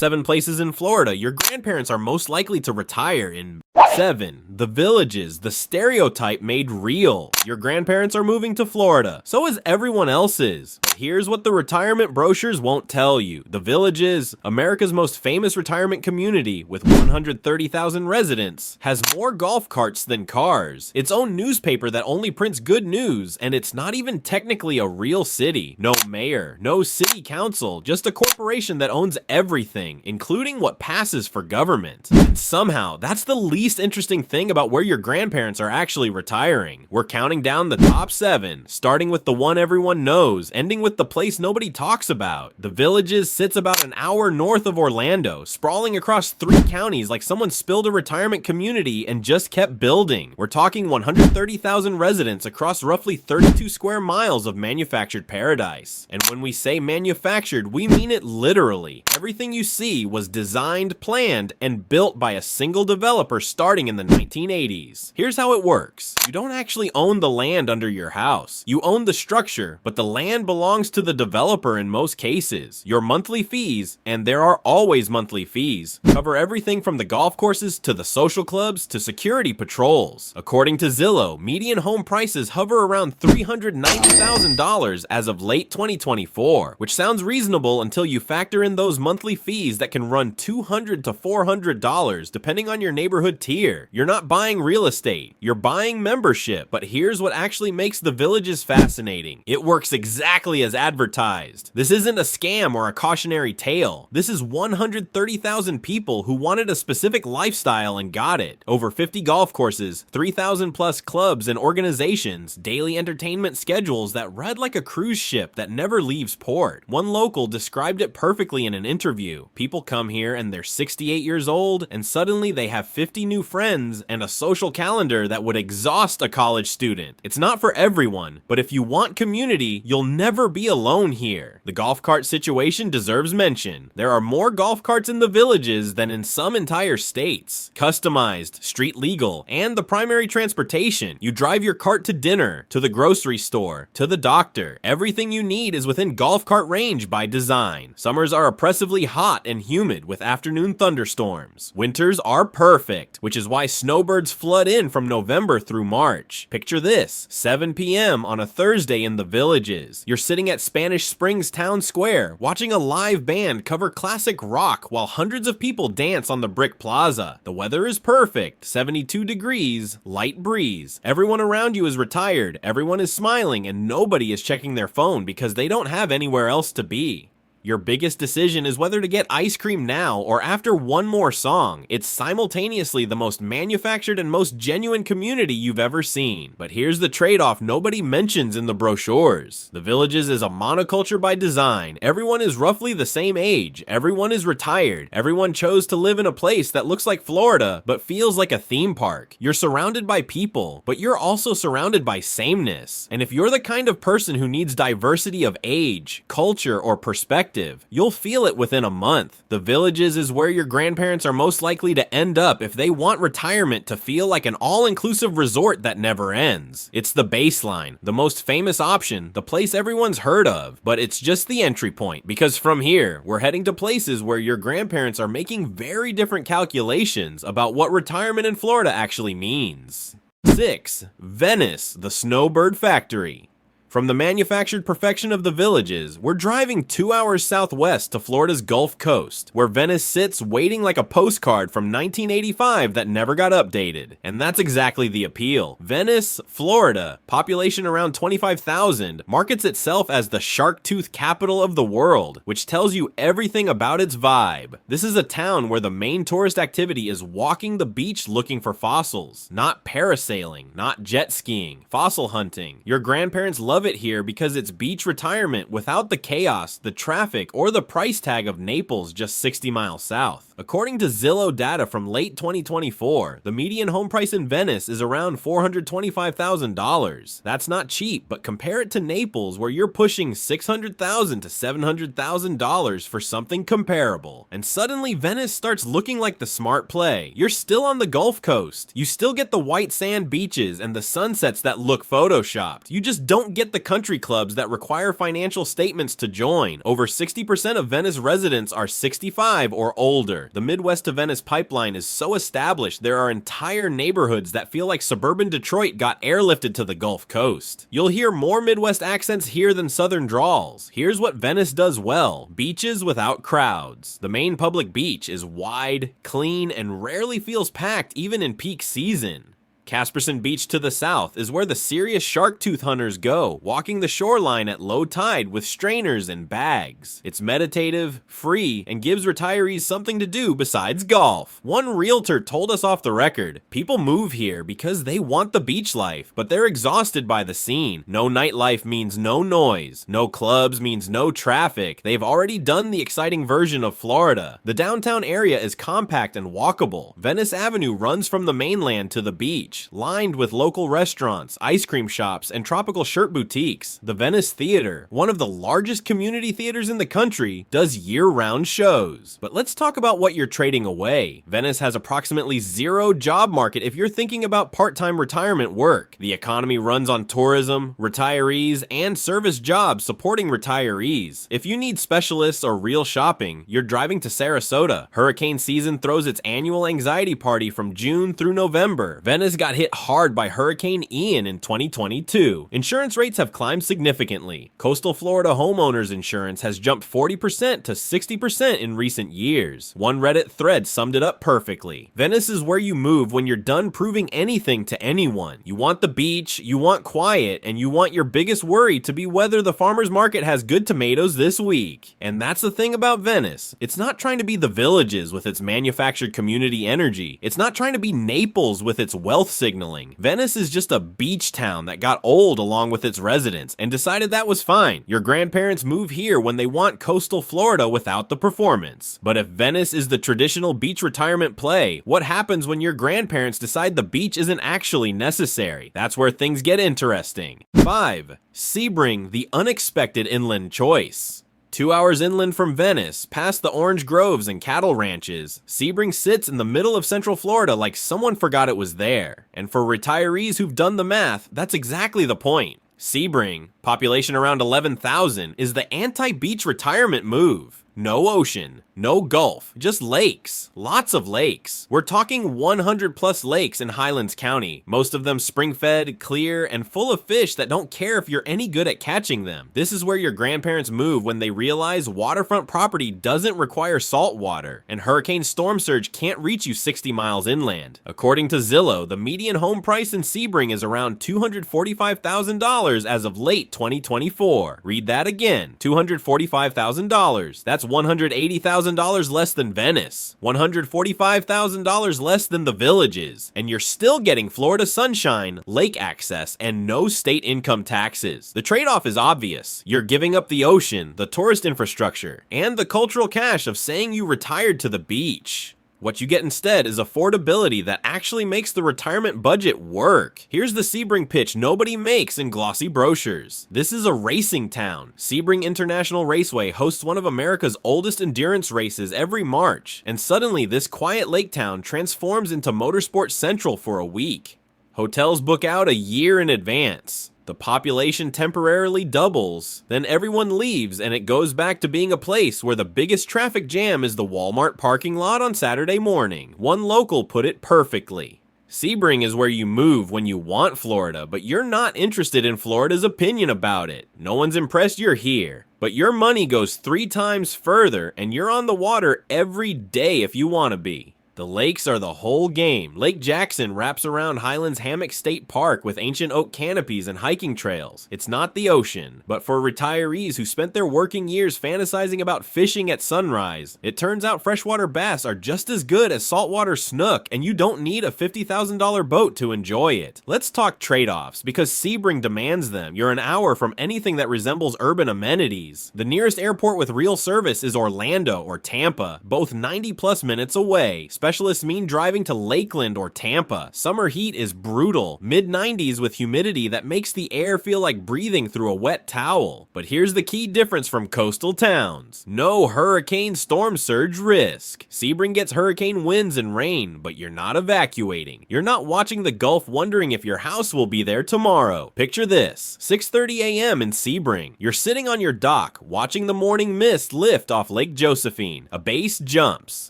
7 places in Florida your grandparents are most likely to retire in. 7. The Villages, the stereotype made real. Your grandparents are moving to Florida, so is everyone else's. But here's what the retirement brochures won't tell you. The Villages, America's most famous retirement community with 130,000 residents, has more golf carts than cars, its own newspaper that only prints good news, and it's not even technically a real city. No mayor, no city council, just a corporation that owns everything, including what passes for government. And somehow, that's the least interesting thing about where your grandparents are actually retiring. We're counting down the top 7, starting with the one everyone knows, ending with the place nobody talks about. The Villages sits about an hour north of Orlando, sprawling across 3 counties like someone spilled a retirement community and just kept building. We're talking 130,000 residents across roughly 32 square miles of manufactured paradise. And when we say manufactured, we mean it literally. Everything you see was designed, planned, and built by a single developer starting in the 1980s. Here's how it works. You don't actually own the land under your house. You own the structure, but the land belongs to the developer in most cases. Your monthly fees, and there are always monthly fees, cover everything from the golf courses to the social clubs to security patrols. According to Zillow, median home prices hover around $390,000 as of late 2024, which sounds reasonable until you factor in those monthly fees that can run $200 to $400 depending on your neighborhood tier. You're not buying real estate, you're buying membership. But here's what actually makes the Villages fascinating. It works exactly as advertised. This isn't a scam or a cautionary tale. This is 130,000 people who wanted a specific lifestyle and got it. Over 50 golf courses, 3,000 plus clubs and organizations, daily entertainment schedules that read like a cruise ship that never leaves port. One local described it perfectly in an interview. People come here and they're 68 years old and suddenly they have 50 new friends and a social calendar that would exhaust a college student. It's not for everyone, but if you want community, you'll never be alone here. The golf cart situation deserves mention. There are more golf carts in the Villages than in some entire states. Customized, street legal, and the primary transportation. You drive your cart to dinner, to the grocery store, to the doctor. Everything you need is within golf cart range by design. Summers are oppressively hot and humid with afternoon thunderstorms. Winters are perfect, which is why snowbirds flood in from November through March. Picture this, 7 p.m. on a Thursday in the Villages. You're sitting at Spanish Springs Town Square, watching a live band cover classic rock while hundreds of people dance on the brick plaza. The weather is perfect, 72 degrees, light breeze. Everyone around you is retired, everyone is smiling, and nobody is checking their phone because they don't have anywhere else to be. Your biggest decision is whether to get ice cream now or after one more song. It's simultaneously the most manufactured and most genuine community you've ever seen. But here's the trade-off nobody mentions in the brochures. The Villages is a monoculture by design. Everyone is roughly the same age. Everyone is retired. Everyone chose to live in a place that looks like Florida, but feels like a theme park. You're surrounded by people, but you're also surrounded by sameness. And if you're the kind of person who needs diversity of age, culture, or perspective, you'll feel it within a month. The Villages is where your grandparents are most likely to end up if they want retirement to feel like an all-inclusive resort that never ends. It's the baseline, the most famous option, the place everyone's heard of, but it's just the entry point, because from here, we're heading to places where your grandparents are making very different calculations about what retirement in Florida actually means. 6. Venice, the snowbird factory. From the manufactured perfection of the Villages, we're driving 2 hours southwest to Florida's Gulf Coast, where Venice sits waiting like a postcard from 1985 that never got updated. And that's exactly the appeal. Venice, Florida, population around 25,000, markets itself as the shark tooth capital of the world, which tells you everything about its vibe. This is a town where the main tourist activity is walking the beach looking for fossils, not parasailing, not jet skiing, fossil hunting. Your grandparents love it here because it's beach retirement without the chaos, the traffic, or the price tag of Naples just 60 miles south. According to Zillow data from late 2024, the median home price in Venice is around $425,000. That's not cheap, but compare it to Naples, where you're pushing $600,000 to $700,000 for something comparable. And suddenly Venice starts looking like the smart play. You're still on the Gulf Coast. You still get the white sand beaches and the sunsets that look photoshopped. You just don't get the country clubs that require financial statements to join. Over 60% of Venice residents are 65 or older. The Midwest to Venice pipeline is so established, there are entire neighborhoods that feel like suburban Detroit got airlifted to the Gulf Coast. You'll hear more Midwest accents here than Southern drawls. Here's what Venice does well: beaches without crowds. The main public beach is wide, clean, and rarely feels packed even in peak season. Casperson Beach to the south is where the serious shark tooth hunters go, walking the shoreline at low tide with strainers and bags. It's meditative, free, and gives retirees something to do besides golf. One realtor told us off the record, people move here because they want the beach life, but they're exhausted by the scene. No nightlife means no noise. No clubs means no traffic. They've already done the exciting version of Florida. The downtown area is compact and walkable. Venice Avenue runs from the mainland to the beach, lined with local restaurants, ice cream shops, and tropical shirt boutiques. The Venice Theater, one of the largest community theaters in the country, does year-round shows. But let's talk about what you're trading away. Venice has approximately zero job market if you're thinking about part-time retirement work. The economy runs on tourism, retirees, and service jobs supporting retirees. If you need specialists or real shopping, you're driving to Sarasota. Hurricane season throws its annual anxiety party from June through November. Venice got hit hard by Hurricane Ian in 2022. Insurance rates have climbed significantly. Coastal Florida homeowners insurance has jumped 40% to 60% in recent years. One Reddit thread summed it up perfectly. Venice is where you move when you're done proving anything to anyone. You want the beach, you want quiet, and you want your biggest worry to be whether the farmer's market has good tomatoes this week. And that's the thing about Venice. It's not trying to be the Villages with its manufactured community energy. It's not trying to be Naples with its wealth signaling. Venice is just a beach town that got old along with its residents and decided that was fine. Your grandparents move here when they want coastal Florida without the performance. But if Venice is the traditional beach retirement play, what happens when your grandparents decide the beach isn't actually necessary? That's where things get interesting. 5. Sebring, the unexpected inland choice. 2 hours inland from Venice, past the orange groves and cattle ranches, Sebring sits in the middle of Central Florida like someone forgot it was there. And for retirees who've done the math, that's exactly the point. Sebring, population around 11,000, is the anti-beach retirement move. No ocean, no Gulf, just lakes. Lots of lakes. We're talking 100 plus lakes in Highlands County, most of them spring-fed, clear, and full of fish that don't care if you're any good at catching them. This is where your grandparents move when they realize waterfront property doesn't require salt water, and hurricane storm surge can't reach you 60 miles inland. According to Zillow, the median home price in Sebring is around $245,000 as of late 2024. Read that again, $245,000. That's $180,000 less than Venice, $145,000 less than the Villages, and you're still getting Florida sunshine, lake access, and no state income taxes. The trade-off is obvious. You're giving up the ocean, the tourist infrastructure, and the cultural cash of saying you retired to the beach. What you get instead is affordability that actually makes the retirement budget work. Here's the Sebring pitch nobody makes in glossy brochures. This is a racing town. Sebring International Raceway hosts one of America's oldest endurance races every March, and suddenly this quiet lake town transforms into Motorsport Central for a week. Hotels book out a year in advance. The population temporarily doubles, then everyone leaves and it goes back to being a place where the biggest traffic jam is the Walmart parking lot on Saturday morning. One local put it perfectly. Sebring is where you move when you want Florida, but you're not interested in Florida's opinion about it. No one's impressed you're here. But your money goes 3 times further and you're on the water every day if you want to be. The lakes are the whole game. Lake Jackson wraps around Highlands Hammock State Park with ancient oak canopies and hiking trails. It's not the ocean, but for retirees who spent their working years fantasizing about fishing at sunrise, it turns out freshwater bass are just as good as saltwater snook, and you don't need a $50,000 boat to enjoy it. Let's talk trade-offs, because Sebring demands them. You're an hour from anything that resembles urban amenities. The nearest airport with real service is Orlando or Tampa, both 90+ minutes away. Specialists mean driving to Lakeland or Tampa. Summer heat is brutal, mid-90s with humidity that makes the air feel like breathing through a wet towel. But here's the key difference from coastal towns. No hurricane storm surge risk. Sebring gets hurricane winds and rain, but you're not evacuating. You're not watching the Gulf wondering if your house will be there tomorrow. Picture this: 6:30 a.m. in Sebring. You're sitting on your dock, watching the morning mist lift off Lake Josephine. A bass jumps.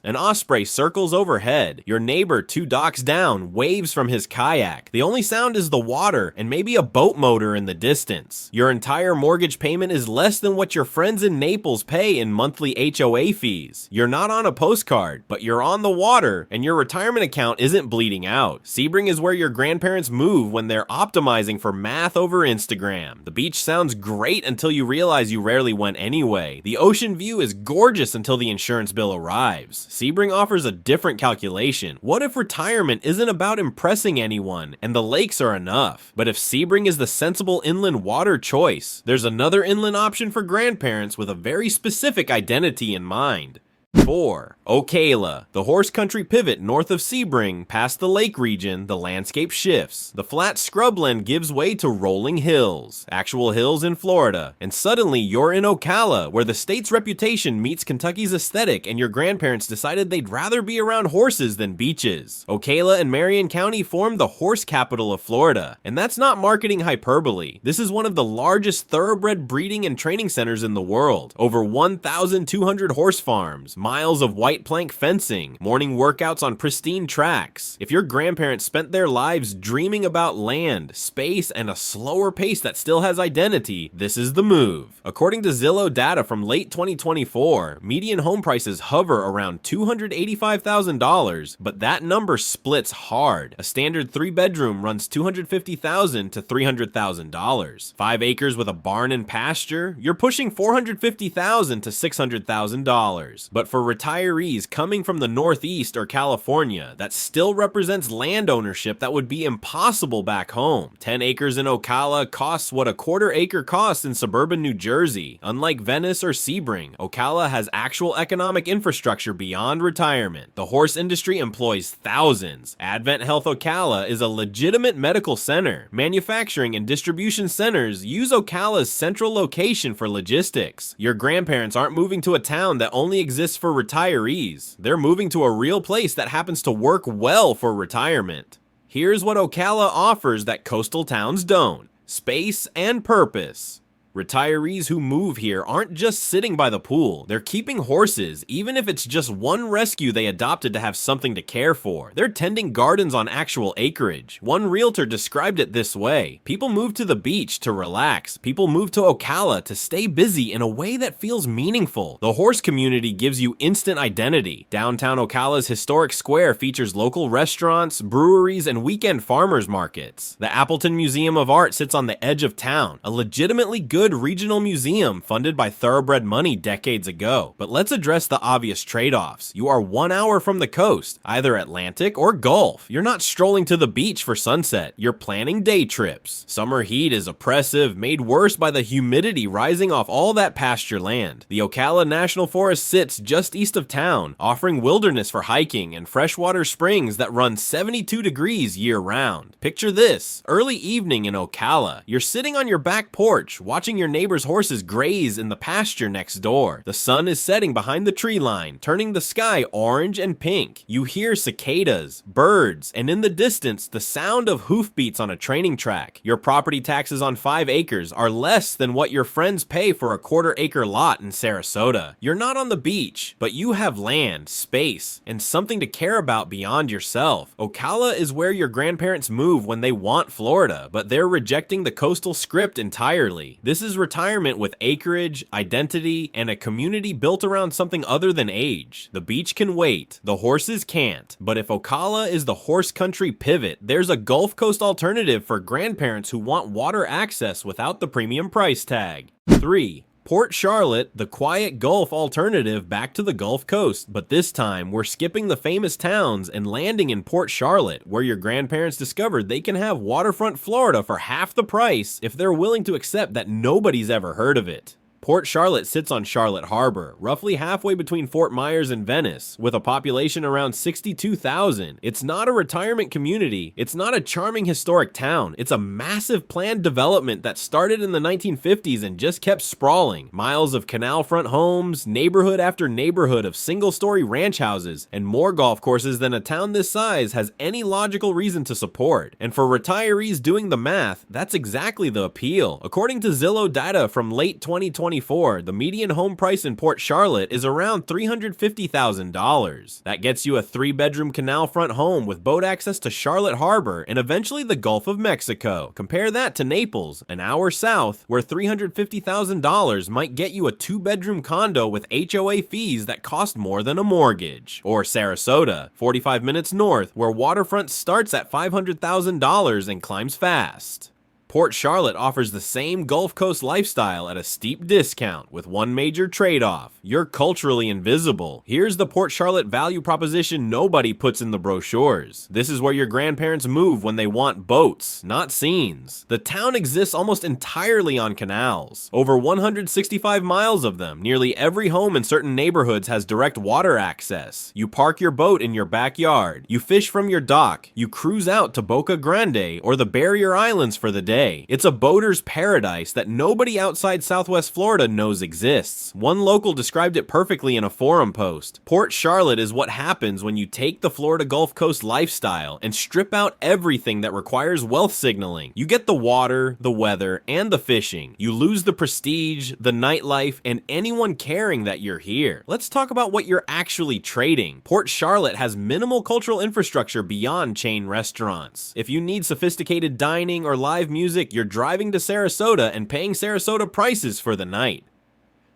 An osprey circles overhead. Your neighbor 2 docks down waves from his kayak. The only sound is the water and maybe a boat motor in the distance. Your entire mortgage payment is less than what your friends in Naples pay in monthly HOA fees. You're not on a postcard, but you're on the water, and your retirement account isn't bleeding out. Sebring is where your grandparents move when they're optimizing for math over Instagram. The beach sounds great until you realize you rarely went anyway. The ocean view is gorgeous until the insurance bill arrives. Sebring offers a different calculation. What if retirement isn't about impressing anyone and the lakes are enough? But if Sebring is the sensible inland water choice, there's another inland option for grandparents with a very specific identity in mind. 4. Ocala. The horse country pivot north of Sebring. Past the lake region, the landscape shifts. The flat scrubland gives way to rolling hills. Actual hills in Florida. And suddenly you're in Ocala, where the state's reputation meets Kentucky's aesthetic, and your grandparents decided they'd rather be around horses than beaches. Ocala and Marion County form the horse capital of Florida. And that's not marketing hyperbole. This is one of the largest thoroughbred breeding and training centers in the world. Over 1,200 horse farms, miles of white plank fencing, morning workouts on pristine tracks. If your grandparents spent their lives dreaming about land, space, and a slower pace that still has identity, this is the move. According to Zillow data from late 2024, median home prices hover around $285,000, but that number splits hard. A standard 3-bedroom runs $250,000 to $300,000. 5 acres with a barn and pasture, you're pushing $450,000 to $600,000. But for retirees coming from the Northeast or California, that still represents land ownership that would be impossible back home. 10 acres in Ocala costs what a quarter acre costs in suburban New Jersey. Unlike Venice or Sebring, Ocala has actual economic infrastructure beyond retirement. The horse industry employs thousands. Advent Health Ocala is a legitimate medical center. Manufacturing and distribution centers use Ocala's central location for logistics. Your grandparents aren't moving to a town that only exists for retirees. They're moving to a real place that happens to work well for retirement. Here's what Ocala offers that coastal towns don't: space and purpose. Retirees who move here aren't just sitting by the pool. They're keeping horses, even if it's just one rescue they adopted to have something to care for. They're tending gardens on actual acreage. One realtor described it this way: people move to the beach to relax. People move to Ocala to stay busy in a way that feels meaningful. The horse community gives you instant identity. Downtown Ocala's historic square features local restaurants, breweries, and weekend farmers markets. The Appleton Museum of Art sits on the edge of town, a legitimately good regional museum funded by thoroughbred money decades ago. But let's address the obvious trade-offs. You are 1 hour from the coast, either Atlantic or Gulf. You're not strolling to the beach for sunset. You're planning day trips. Summer heat is oppressive, made worse by the humidity rising off all that pasture land. The Ocala National Forest sits just east of town, offering wilderness for hiking and freshwater springs that run 72 degrees year-round. Picture this: early evening in Ocala. You're sitting on your back porch, watching your neighbor's horses graze in the pasture next door. The sun is setting behind the tree line, turning the sky orange and pink. You hear cicadas, birds, and in the distance, the sound of hoofbeats on a training track. Your property taxes on 5 acres are less than what your friends pay for a quarter-acre lot in Sarasota. You're not on the beach, but you have land, space, and something to care about beyond yourself. Ocala is where your grandparents move when they want Florida, but they're rejecting the coastal script entirely. This This is retirement with acreage, identity, and a community built around something other than age. The beach can wait, the horses can't. But if Ocala is the horse country pivot, there's a Gulf Coast alternative for grandparents who want water access without the premium price tag. 3. Port Charlotte, the quiet Gulf alternative back to the Gulf Coast, but this time we're skipping the famous towns and landing in Port Charlotte, where your grandparents discovered they can have waterfront Florida for half the price if they're willing to accept that nobody's ever heard of it. Port Charlotte sits on Charlotte Harbor, roughly halfway between Fort Myers and Venice, with a population around 62,000. It's not a retirement community, it's not a charming historic town, it's a massive planned development that started in the 1950s and just kept sprawling. Miles of canal front homes, neighborhood after neighborhood of single-story ranch houses, and more golf courses than a town this size has any logical reason to support. And for retirees doing the math, that's exactly the appeal. According to Zillow data from late 2024, the median home price in Port Charlotte is around $350,000. That gets you a 3-bedroom canal front home with boat access to Charlotte Harbor and eventually the Gulf of Mexico. Compare that to Naples, an hour south, where $350,000 might get you a 2-bedroom condo with HOA fees that cost more than a mortgage. Or Sarasota, 45 minutes north, where waterfront starts at $500,000 and climbs fast. Port Charlotte offers the same Gulf Coast lifestyle at a steep discount with one major trade-off: you're culturally invisible. Here's the Port Charlotte value proposition nobody puts in the brochures. This is where your grandparents move when they want boats, not scenes. The town exists almost entirely on canals. Over 165 miles of them. Nearly every home in certain neighborhoods has direct water access. You park your boat in your backyard. You fish from your dock. You cruise out to Boca Grande or the Barrier Islands for the day. It's a boater's paradise that nobody outside Southwest Florida knows exists. One local described it perfectly in a forum post. Port Charlotte is what happens when you take the Florida Gulf Coast lifestyle and strip out everything that requires wealth signaling. You get the water, the weather, and the fishing. You lose the prestige, the nightlife, and anyone caring that you're here. Let's talk about what you're actually trading. Port Charlotte has minimal cultural infrastructure beyond chain restaurants. If you need sophisticated dining or live music, you're driving to Sarasota and paying Sarasota prices for the night.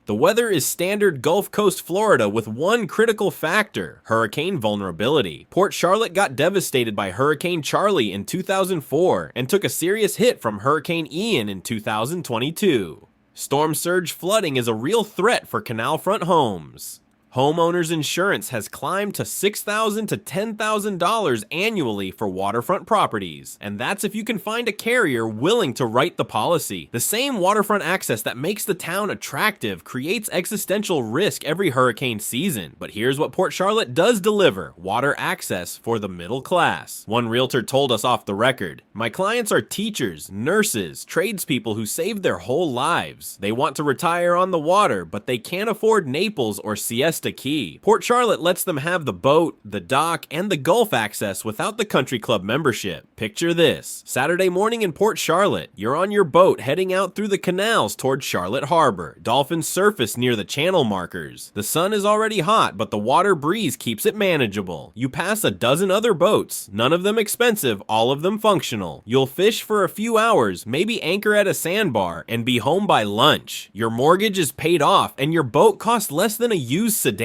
The weather is standard Gulf Coast Florida with one critical factor: hurricane vulnerability. Port Charlotte got devastated by Hurricane Charlie in 2004 and took a serious hit from Hurricane Ian in 2022. Storm surge flooding is a real threat for canal front homes. Homeowners insurance has climbed to $6,000 to $10,000 annually for waterfront properties, and that's if you can find a carrier willing to write the policy. The same waterfront access that makes the town attractive creates existential risk every hurricane season, but here's what Port Charlotte does deliver: water access for the middle class. One realtor told us off the record, "My clients are teachers, nurses, tradespeople who saved their whole lives. They want to retire on the water, but they can't afford Naples or Siesta Key. Port Charlotte lets them have the boat, the dock, and the Gulf access without the country club membership." Picture this: Saturday morning in Port Charlotte, you're on your boat heading out through the canals toward Charlotte Harbor. Dolphins surface near the channel markers. The sun is already hot, but the water breeze keeps it manageable. You pass a dozen other boats, none of them expensive, all of them functional. You'll fish for a few hours, maybe anchor at a sandbar, and be home by lunch. Your mortgage is paid off, and your boat costs less than a used sedan.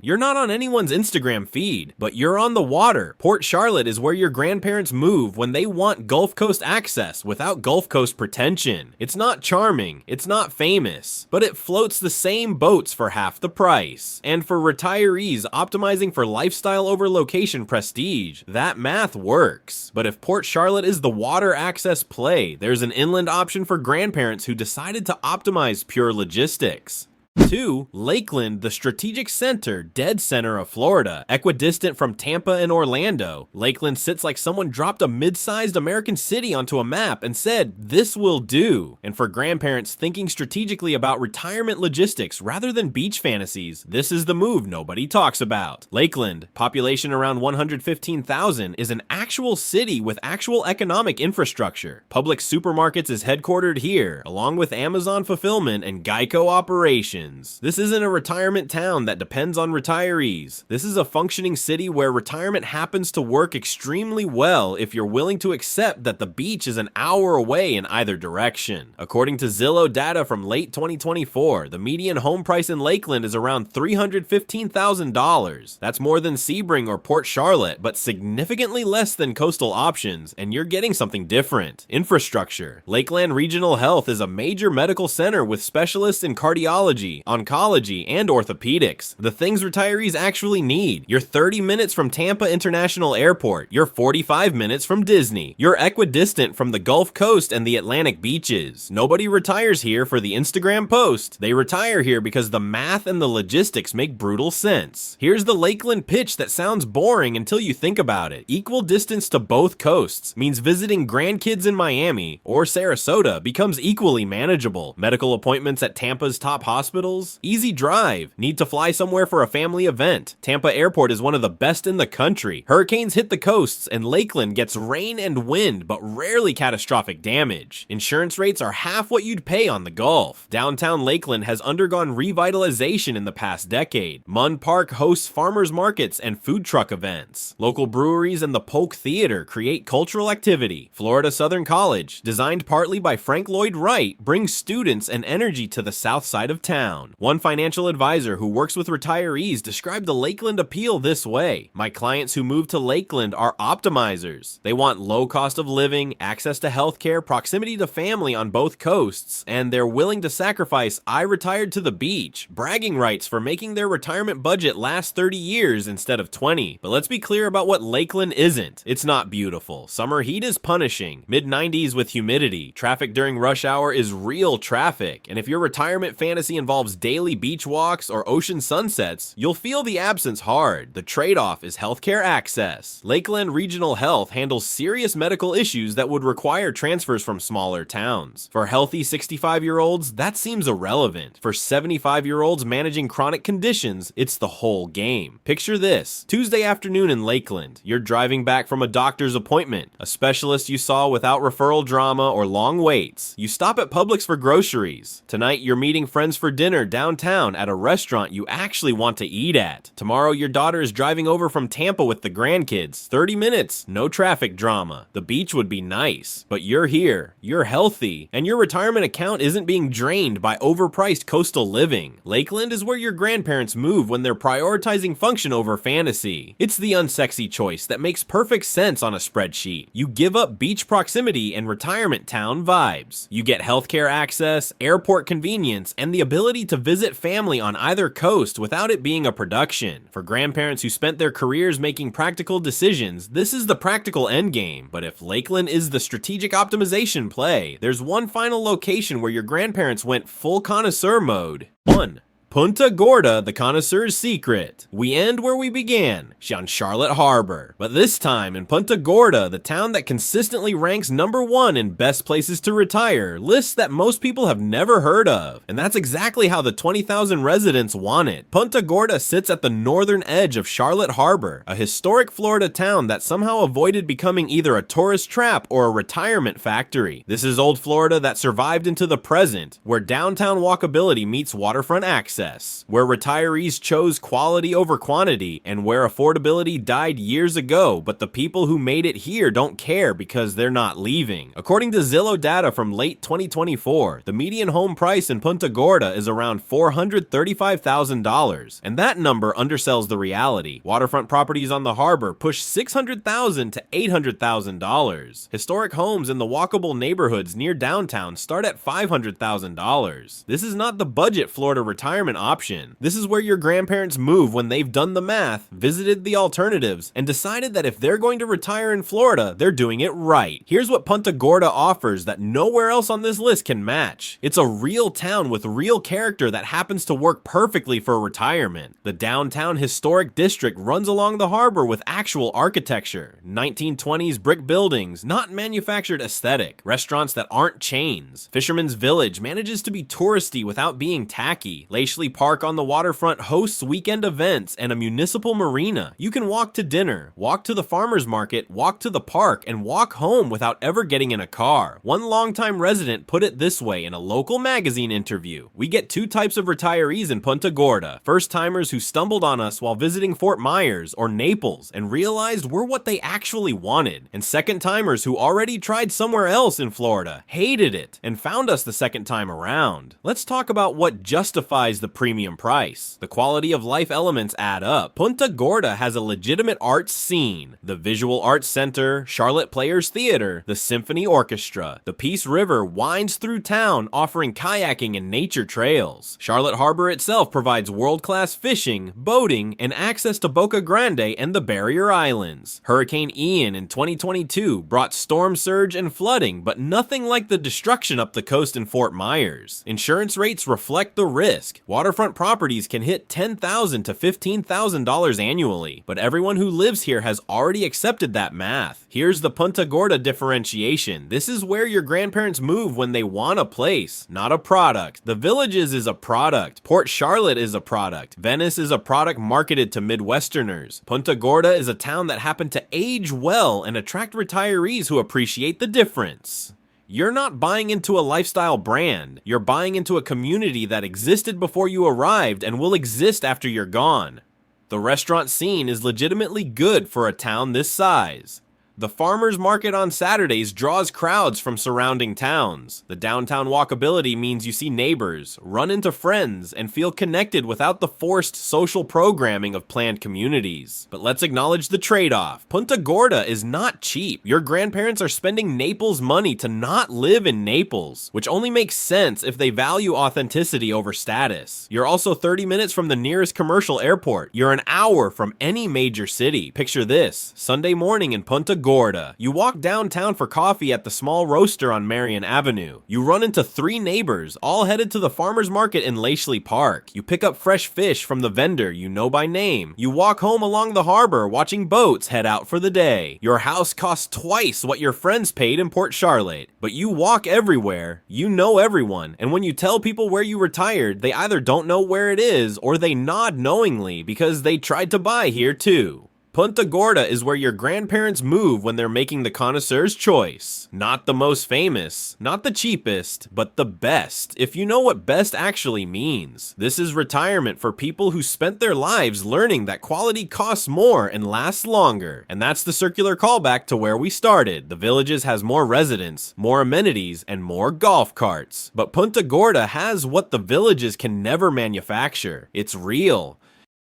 You're not on anyone's Instagram feed, but you're on the water. Port Charlotte is where your grandparents move when they want Gulf Coast access without Gulf Coast pretension. It's not charming, it's not famous, but it floats the same boats for half the price. And for retirees optimizing for lifestyle over location prestige, that math works. But if Port Charlotte is the water access play, there's an inland option for grandparents who decided to optimize pure logistics. 2. Lakeland, the strategic center, dead center of Florida. Equidistant from Tampa and Orlando, Lakeland sits like someone dropped a mid-sized American city onto a map and said, "This will do." And for grandparents thinking strategically about retirement logistics rather than beach fantasies, this is the move nobody talks about. Lakeland, population around 115,000, is an actual city with actual economic infrastructure. Publix Supermarkets is headquartered here, along with Amazon Fulfillment and Geico operations. options. This isn't a retirement town that depends on retirees. This is a functioning city where retirement happens to work extremely well if you're willing to accept that the beach is an hour away in either direction. According to Zillow data from late 2024, the median home price in Lakeland is around $315,000. That's more than Sebring or Port Charlotte, but significantly less than coastal options, and you're getting something different. Infrastructure. Lakeland Regional Health is a major medical center with specialists in cardiology, oncology, and orthopedics. The things retirees actually need. You're 30 minutes from Tampa International Airport. You're 45 minutes from Disney. You're equidistant from the Gulf Coast and the Atlantic beaches. Nobody retires here for the Instagram post. They retire here because the math and the logistics make brutal sense. Here's the Lakeland pitch that sounds boring until you think about it. Equal distance to both coasts means visiting grandkids in Miami or Sarasota becomes equally manageable. Medical appointments at Tampa's top hospitals? Easy drive. Need to fly somewhere for a family event? Tampa Airport is one of the best in the country. Hurricanes hit the coasts and Lakeland gets rain and wind, but rarely catastrophic damage. Insurance rates are half what you'd pay on the Gulf. Downtown Lakeland has undergone revitalization in the past decade. Munn Park hosts farmers markets and food truck events. Local breweries and the Polk Theater create cultural activity. Florida Southern College, designed partly by Frank Lloyd Wright, brings students and energy to the south side of town. One financial advisor who works with retirees described the Lakeland appeal this way: "My clients who move to Lakeland are optimizers. They want low cost of living, access to healthcare, proximity to family on both coasts, and they're willing to sacrifice 'I retired to the beach' bragging rights for making their retirement budget last 30 years instead of 20. But let's be clear about what Lakeland isn't. It's not beautiful. Summer heat is punishing. Mid-90s with humidity. Traffic during rush hour is real traffic. And if your retirement fantasy involves daily beach walks or ocean sunsets, you'll feel the absence hard. The trade-off is healthcare access. Lakeland Regional Health handles serious medical issues that would require transfers from smaller towns. For healthy 65-year-olds, that seems irrelevant. For 75-year-olds managing chronic conditions, it's the whole game. Picture this: Tuesday afternoon in Lakeland. You're driving back from a doctor's appointment, a specialist you saw without referral drama or long waits. You stop at Publix for groceries. Tonight, you're meeting friends for dinner downtown at a restaurant you actually want to eat at. Tomorrow, your daughter is driving over from Tampa with the grandkids. 30 minutes, no traffic drama. The beach would be nice, but you're here, you're healthy, and your retirement account isn't being drained by overpriced coastal living. Lakeland is where your grandparents move when they're prioritizing function over fantasy. It's the unsexy choice that makes perfect sense on a spreadsheet. You give up beach proximity and retirement town vibes. You get healthcare access, airport convenience, and the ability to visit family on either coast without it being a production. For grandparents who spent their careers making practical decisions, this is the practical endgame. But if Lakeland is the strategic optimization play, there's one final location where your grandparents went full connoisseur mode. 1. Punta Gorda, the connoisseur's secret. We end where we began, on Charlotte Harbor. But this time in Punta Gorda, the town that consistently ranks #1 in best places to retire, lists that most people have never heard of. And that's exactly how the 20,000 residents want it. Punta Gorda sits at the northern edge of Charlotte Harbor, a historic Florida town that somehow avoided becoming either a tourist trap or a retirement factory. This is old Florida that survived into the present, where downtown walkability meets waterfront access, where retirees chose quality over quantity, and where affordability died years ago, but the people who made it here don't care because they're not leaving. According to Zillow data from late 2024, the median home price in Punta Gorda is around $435,000, and that number undersells the reality. Waterfront properties on the harbor push $600,000 to $800,000. Historic homes in the walkable neighborhoods near downtown start at $500,000. This is not the budget Florida retirement option. This is where your grandparents move when they've done the math, visited the alternatives, and decided that if they're going to retire in Florida, they're doing it right. Here's what Punta Gorda offers that nowhere else on this list can match. It's a real town with real character that happens to work perfectly for retirement. The downtown historic district runs along the harbor with actual architecture, 1920s brick buildings, not manufactured aesthetic, restaurants that aren't chains. Fisherman's Village manages to be touristy without being tacky. Lachley Lashley Park on the waterfront hosts weekend events and a municipal marina. You can walk to dinner, walk to the farmer's market, walk to the park, and walk home without ever getting in a car. One longtime resident put it this way in a local magazine interview: "We get two types of retirees in Punta Gorda. First-timers who stumbled on us while visiting Fort Myers or Naples and realized we're what they actually wanted. And second-timers who already tried somewhere else in Florida, hated it, and found us the second time around." Let's talk about what justifies the premium price. The quality of life elements add up. Punta Gorda has a legitimate arts scene. The Visual Arts Center, Charlotte Players Theater, the Symphony Orchestra. The Peace River winds through town, offering kayaking and nature trails. Charlotte Harbor itself provides world-class fishing, boating, and access to Boca Grande and the Barrier Islands. Hurricane Ian in 2022 brought storm surge and flooding, but nothing like the destruction up the coast in Fort Myers. Insurance rates reflect the risk. Waterfront properties can hit $10,000 to $15,000 annually, but everyone who lives here has already accepted that math. Here's the Punta Gorda differentiation. This is where your grandparents move when they want a place, not a product. The Villages is a product. Port Charlotte is a product. Venice is a product marketed to Midwesterners. Punta Gorda is a town that happened to age well and attract retirees who appreciate the difference. You're not buying into a lifestyle brand. You're buying into a community that existed before you arrived and will exist after you're gone. The restaurant scene is legitimately good for a town this size. The farmers market on Saturdays draws crowds from surrounding towns. The downtown walkability means you see neighbors, run into friends, and feel connected without the forced social programming of planned communities. But let's acknowledge the trade-off. Punta Gorda is not cheap. Your grandparents are spending Naples money to not live in Naples, which only makes sense if they value authenticity over status. You're also 30 minutes from the nearest commercial airport. You're an hour from any major city. Picture this: Sunday morning in Punta Gorda. You walk downtown for coffee at the small roaster on Marion Avenue. You run into 3 neighbors, all headed to the farmer's market in Lashley Park. You pick up fresh fish from the vendor you know by name. You walk home along the harbor watching boats head out for the day. Your house costs twice what your friends paid in Port Charlotte. But you walk everywhere, you know everyone, and when you tell people where you retired, they either don't know where it is or they nod knowingly because they tried to buy here too. Punta Gorda is where your grandparents move when they're making the connoisseur's choice. Not the most famous, not the cheapest, but the best, if you know what best actually means. This is retirement for people who spent their lives learning that quality costs more and lasts longer. And that's the circular callback to where we started. The Villages has more residents, more amenities, and more golf carts. But Punta Gorda has what the Villages can never manufacture. It's real.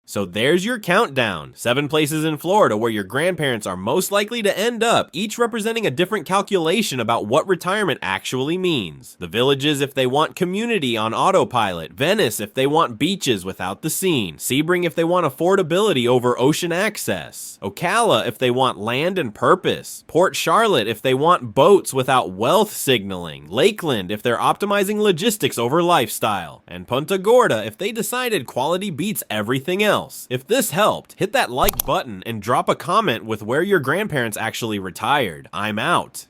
So there's your countdown. 7 places in Florida where your grandparents are most likely to end up, each representing a different calculation about what retirement actually means. The Villages if they want community on autopilot. Venice if they want beaches without the scene. Sebring if they want affordability over ocean access. Ocala if they want land and purpose. Port Charlotte if they want boats without wealth signaling. Lakeland if they're optimizing logistics over lifestyle. And Punta Gorda if they decided quality beats everything else. If this helped, hit that like button and drop a comment with where your grandparents actually retired. I'm out.